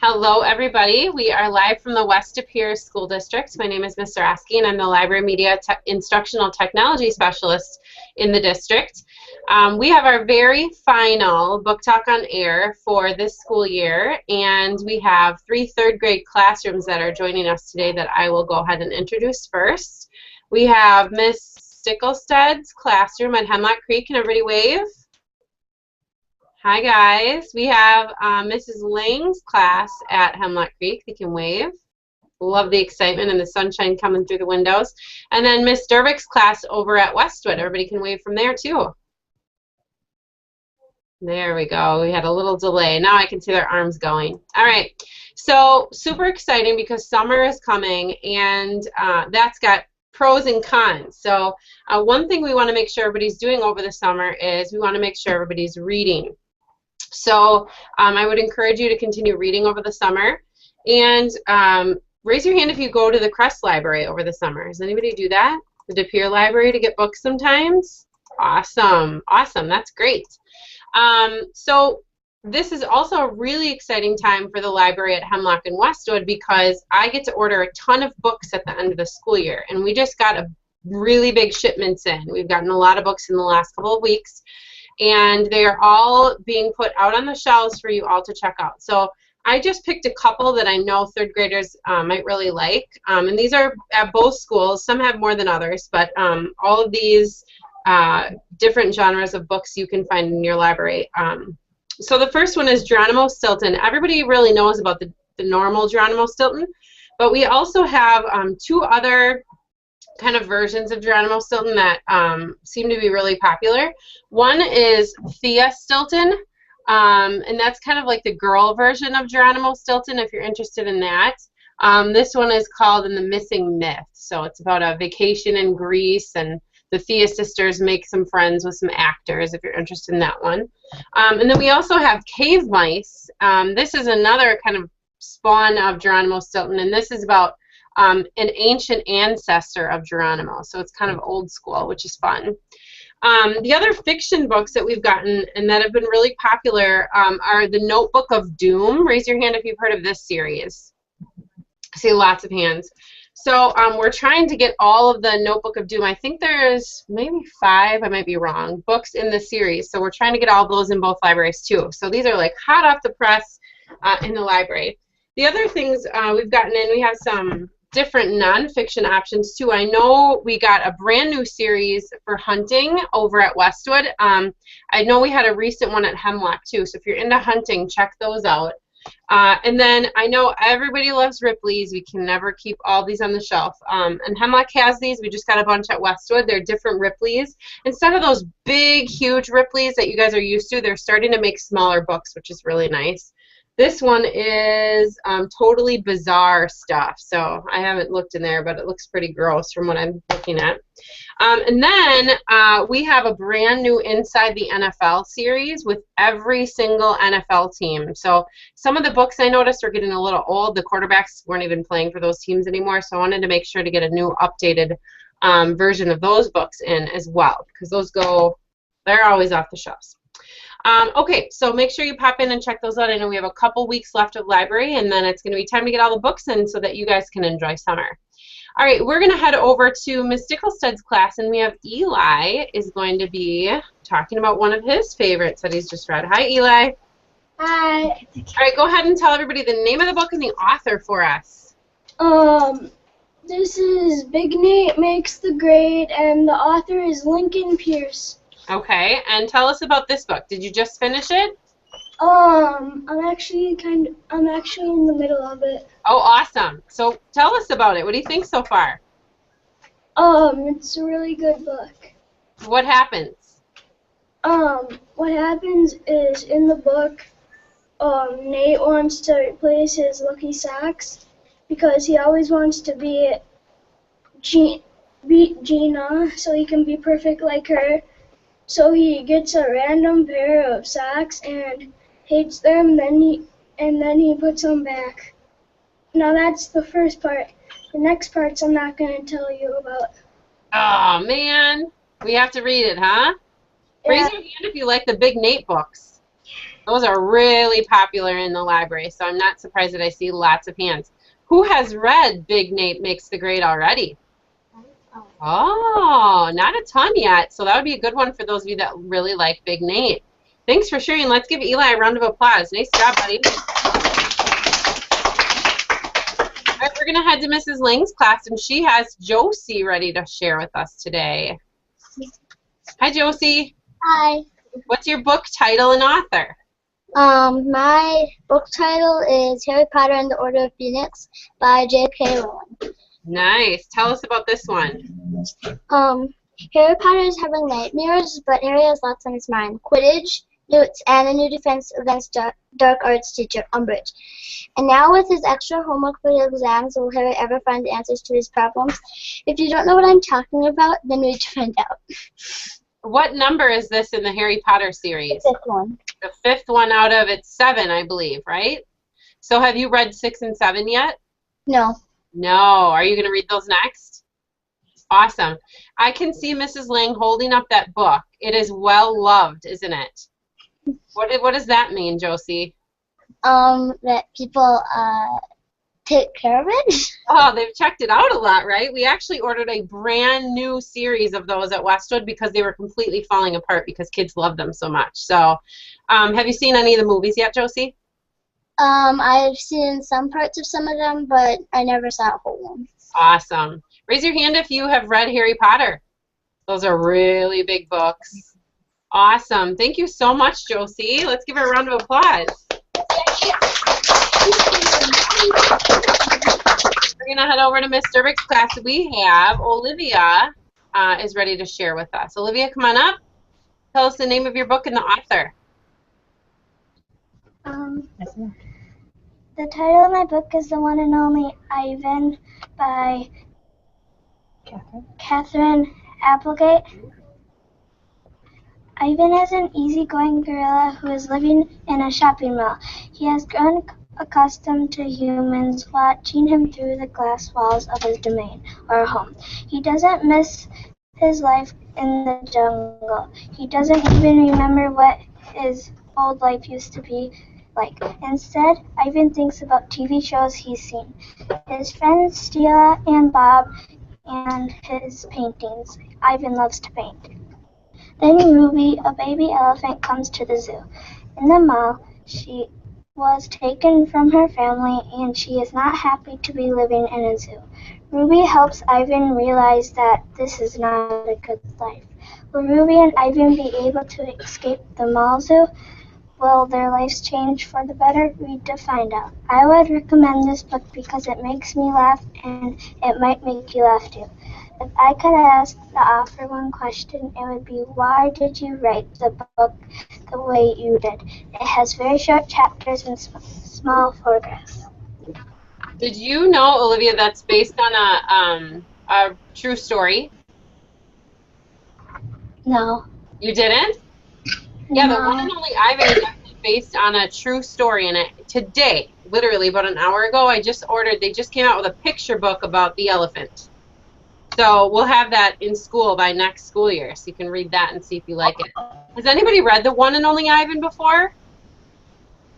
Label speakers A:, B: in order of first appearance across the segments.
A: Hello, everybody. We are live from the West De Pere School District. My name is Ms. Zaraski, and I'm the Library Media Instructional Technology Specialist in the district. We have our very final Book Talk on Air for this school year, and we have 3 third grade classrooms that are joining us today that I will go ahead and introduce first. We have Miss Stiklestad's classroom at Hemlock Creek. Can everybody wave? Hi guys, we have Mrs. Lang's class at Hemlock Creek. They can wave. Love the excitement and the sunshine coming through the windows. And then Miss Derbick's class over at Westwood. Everybody can wave from there too. There we go. We had a little delay. Now I can see their arms going. All right, so super exciting because summer is coming, and that's got pros and cons. So one thing we want to make sure everybody's doing over the summer is we want to make sure everybody's reading. So I would encourage you to continue reading over the summer, and raise your hand if you go to the Crest Library over the summer. Does anybody do that? The De Pere Library to get books sometimes? Awesome, awesome, that's great. So this is also a really exciting time for the library at Hemlock and Westwood because I get to order a ton of books at the end of the school year, and we just got a really big shipments in. We've gotten a lot of books in the last couple of weeks, and they are all being put out on the shelves for you all to check out. So I just picked a couple that I know third graders might really like, and these are at both schools. Some have more than others, but all of these different genres of books you can find in your library. So the first one is Geronimo Stilton. Everybody really knows about the normal Geronimo Stilton, but we also have 2 other kind of versions of Geronimo Stilton that seem to be really popular. One is Thea Stilton, and that's kind of like the girl version of Geronimo Stilton if you're interested in that. This one is called In the Missing Myth. So it's about a vacation in Greece, and the Thea sisters make some friends with some actors if you're interested in that one. And then we also have Cave Mice. This is another kind of spawn of Geronimo Stilton, and this is about an ancient ancestor of Geronimo, so it's kind of old school, which is fun. The other fiction books that we've gotten and that have been really popular are the Notebook of Doom. Raise your hand if you've heard of this series. I see lots of hands. So we're trying to get all of the Notebook of Doom. I think there's maybe 5, I might be wrong, books in the series. So we're trying to get all of those in both libraries too. So these are like hot off the press in the library. The other things we've gotten in, we have some different nonfiction options too. I know we got a brand new series for hunting over at Westwood. I know we had a recent one at Hemlock too, so if you're into hunting, check those out. And then I know everybody loves Ripley's. We can never keep all these on the shelf. And Hemlock has these. We just got a bunch at Westwood. They're different Ripley's. Instead of those big, huge Ripley's that you guys are used to, they're starting to make smaller books, which is really nice. This one is totally bizarre stuff, so I haven't looked in there, but it looks pretty gross from what I'm looking at. And then we have a brand new Inside the NFL series with every single NFL team. So some of the books I noticed are getting a little old. The quarterbacks weren't even playing for those teams anymore, so I wanted to make sure to get a new updated version of those books in as well, because those they're always off the shelves. Okay, so make sure you pop in and check those out. I know we have a couple weeks left of library, and then it's going to be time to get all the books in so that you guys can enjoy summer. All right, we're going to head over to Ms. Stiklestad's class, and we have Eli is going to be talking about one of his favorites that he's just read. Hi, Eli.
B: Hi.
A: All right, go ahead and tell everybody the name of the book and the author for us.
B: This is Big Nate Makes the Grade, and the author is Lincoln Pierce.
A: Okay, and tell us about this book. Did you just finish it?
B: I'm actually in the middle of it.
A: Oh, awesome. So tell us about it. What do you think so far?
B: It's a really good book.
A: What happens?
B: What happens is in the book, Nate wants to replace his lucky socks because he always wants to beat Gina so he can be perfect like her. So he gets a random pair of socks and hates them, then he puts them back. Now that's the first part. The next parts I'm not going to tell you about.
A: Oh, man. We have to read it, huh? Yeah. Raise your hand if you like the Big Nate books. Those are really popular in the library, so I'm not surprised that I see lots of hands. Who has read Big Nate Makes the Grade already? Oh, not a ton yet, so that would be a good one for those of you that really like Big Nate. Thanks for sharing. Let's give Eli a round of applause. Nice job, buddy. All right, we're going to head to Mrs. Lang's class, and she has Josie ready to share with us today. Hi, Josie.
C: Hi.
A: What's your book title and author?
C: My book title is Harry Potter and the Order of Phoenix by J.K. Rowling.
A: Nice. Tell us about this one.
C: Harry Potter is having nightmares, but Harry has lots on his mind. Quidditch, Newts, and a new defense against dark arts teacher, Umbridge. And now with his extra homework for his exams, will Harry ever find the answers to his problems? If you don't know what I'm talking about, then we need to find out.
A: What number is this in the Harry Potter series?
C: The fifth one.
A: The fifth one out of it's 7, I believe, right? So have you read 6 and 7 yet?
C: No.
A: No. Are you going to read those next? Awesome. I can see Mrs. Lang holding up that book. It is well loved, isn't it? What does that mean, Josie?
C: That people take care of it.
A: Oh, they've checked it out a lot, right? We actually ordered a brand new series of those at Westwood because they were completely falling apart because kids love them so much. So, have you seen any of the movies yet, Josie?
C: I've seen some parts of some of them, but I never saw a whole one.
A: Awesome. Raise your hand if you have read Harry Potter. Those are really big books. Awesome. Thank you so much, Josie. Let's give her a round of applause. We're going to head over to Miss Derbick's class. We have Olivia is ready to share with us. Olivia, come on up. Tell us the name of your book and the author.
B: The title of my book is The One and Only Ivan by Catherine Applegate. Ivan is an easygoing gorilla who is living in a shopping mall. He has grown accustomed to humans watching him through the glass walls of his domain or home. He doesn't miss his life in the jungle. He doesn't even remember what his old life used to be like. Instead, Ivan thinks about TV shows he's seen, his friends Stella and Bob, and his paintings. Ivan loves to paint. Then Ruby, a baby elephant, comes to the zoo. In the mall, she was taken from her family and she is not happy to be living in a zoo. Ruby helps Ivan realize that this is not a good life. Will Ruby and Ivan be able to escape the mall zoo? Will their lives change for the better? Read to find out. I would recommend this book because it makes me laugh and it might make you laugh too. If I could ask the author one question, it would be, why did you write the book the way you did? It has very short chapters and small photographs.
A: Did you know, Olivia, that's based on a true story?
B: No.
A: You didn't? Yeah, The One and Only Ivan is actually based on a true story, and today, literally about an hour ago, they just came out with a picture book about the elephant. So we'll have that in school by next school year, so you can read that and see if you like it. Has anybody read The One and Only Ivan before?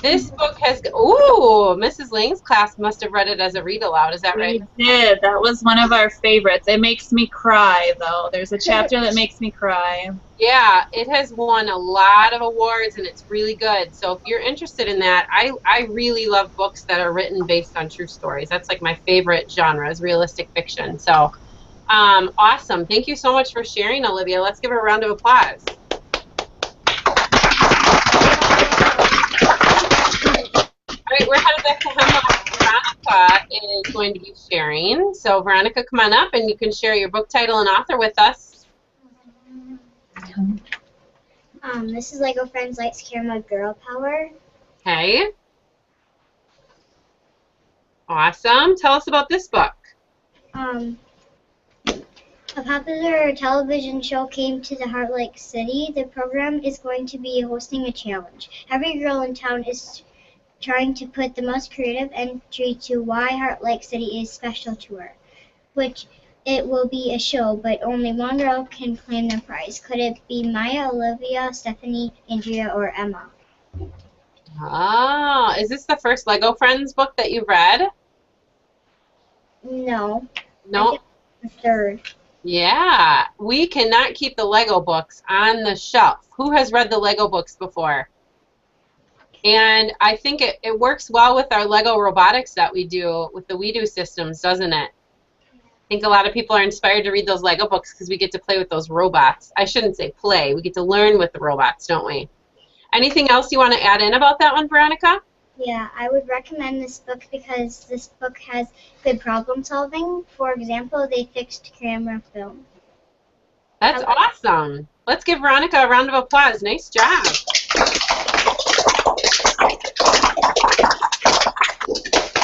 A: This book has, ooh, Mrs. Lang's class must have read it as a read aloud. Is that right?
D: We did. That was one of our favorites. It makes me cry, though. There's a chapter that makes me cry.
A: Yeah, it has won a lot of awards, and it's really good. So if you're interested in that, I really love books that are written based on true stories. That's like my favorite genre is realistic fiction. So awesome. Thank you so much for sharing, Olivia. Let's give her a round of applause. All right, we're headed back to Hemlock. Veronica is going to be sharing. So Veronica, come on up and you can share your book title and author with us.
C: This is Lego Friends Lights Camera Girl Power.
A: Okay. Awesome. Tell us about this book.
C: A popular television show came to the Heart Lake City. The program is going to be hosting a challenge. Every girl in town is trying to put the most creative entry to why Heart Lake City is special to her, which it will be a show, but only one girl can claim the prize. Could it be Maya, Olivia, Stephanie, Andrea, or Emma?
A: Oh, is this the first Lego Friends book that you've read?
C: No.
A: No.
C: I think it's the third.
A: Yeah, we cannot keep the Lego books on the shelf. Who has read the Lego books before? And I think it works well with our Lego robotics that we do with the We Do systems, doesn't it? I think a lot of people are inspired to read those Lego books because we get to play with those robots. I shouldn't say play. We get to learn with the robots, don't we? Anything else you want to add in about that one, Veronica?
C: Yeah, I would recommend this book because this book has good problem solving. For example, they fixed camera film.
A: That's awesome. Let's give Veronica a round of applause. Nice job.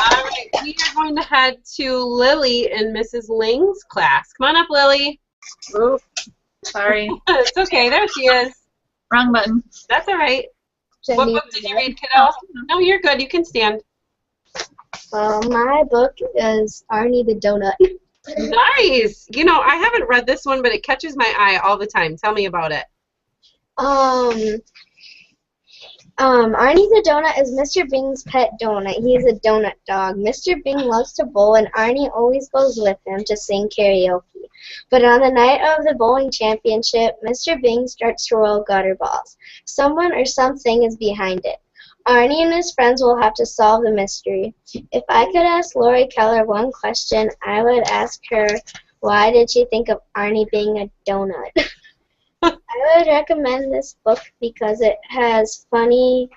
A: All right, we are going to head to Lily in Mrs. Ling's class. Come on up, Lily.
D: Ooh, sorry.
A: It's okay. There she is.
D: Wrong button.
A: That's all right. What book did you read, kiddo? No, you're good. You can stand.
E: My book is Arnie the Donut.
A: Nice. You know, I haven't read this one, but it catches my eye all the time. Tell me about it.
E: Arnie the Donut is Mr. Bing's pet donut. He is a donut dog. Mr. Bing loves to bowl, and Arnie always goes with him to sing karaoke. But on the night of the bowling championship, Mr. Bing starts to roll gutter balls. Someone or something is behind it. Arnie and his friends will have to solve the mystery. If I could ask Lori Keller one question, I would ask her, why did she think of Arnie being a donut? I would recommend this book because it is funny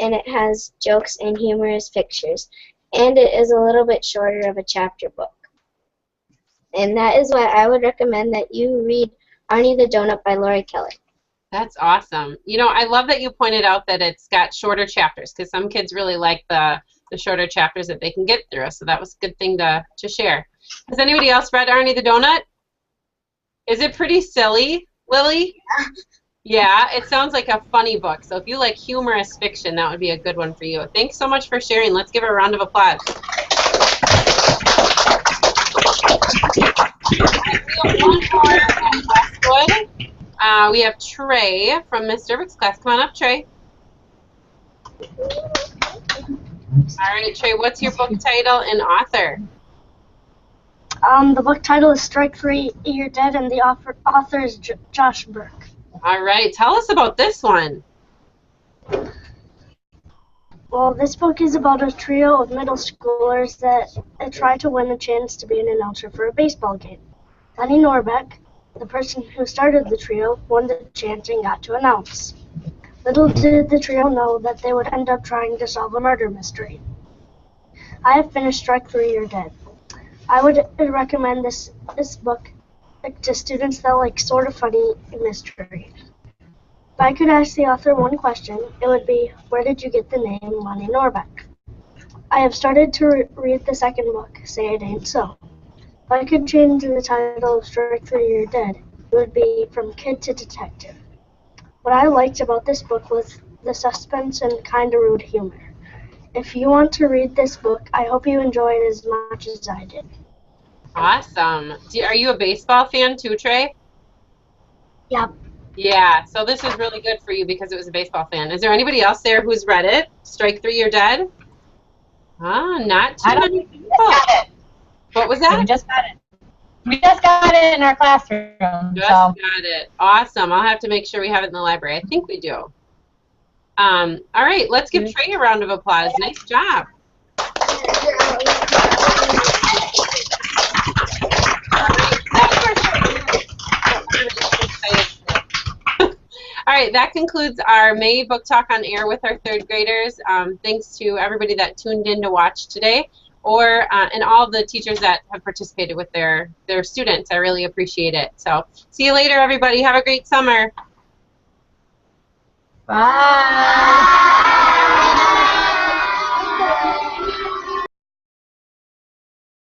E: and it has jokes and humorous pictures, and it is a little bit shorter of a chapter book. And that is why I would recommend that you read Arnie the Donut by Lori Keller.
A: That's awesome. You know, I love that you pointed out that it's got shorter chapters because some kids really like the shorter chapters that they can get through. So that was a good thing to share. Has anybody else read Arnie the Donut? Is it pretty silly, Lily? Yeah, it sounds like a funny book. So if you like humorous fiction, that would be a good one for you. Thanks so much for sharing. Let's give her a round of applause. We have one more from Westwood. We have Trey from Miss Derbick's class. Come on up, Trey. All right, Trey, what's your book title and author?
B: The book title is Strike Three, You're Dead, and the author is Josh Burke.
A: All right, tell us about this one.
B: Well, this book is about a trio of middle schoolers that try to win a chance to be an announcer for a baseball game. Lenny Norbeck, the person who started the trio, won the chance and got to announce. Little did the trio know that they would end up trying to solve a murder mystery. I have finished Strike Three, You're Dead. I would recommend this book to students that like sort of funny mystery. If I could ask the author one question, it would be, where did you get the name Lenny Norbeck? I have started to read the second book, Say It Ain't So. If I could change the title of Strike Three, You're Dead, it would be From Kid to Detective. What I liked about this book was the suspense and kind of rude humor. If you want to read this book, I hope you enjoy it as much as I did.
A: Awesome. Are you a baseball fan too, Trey?
B: Yep.
A: Yeah, so this is really good for you because it was a baseball fan. Is there anybody else there who's read it? Strike Three, You're Dead? Ah, not too many people. What was that?
F: We just got it. We just got it in our classroom.
A: Just got it. Awesome. I'll have to make sure we have it in the library. I think we do. All right, let's give Trey a round of applause. Nice job. All right, that concludes our May Book Talk on Air with our third graders. Thanks to everybody that tuned in to watch today, and all the teachers that have participated with their students. I really appreciate it. So see you later, everybody. Have a great summer.
F: Bye.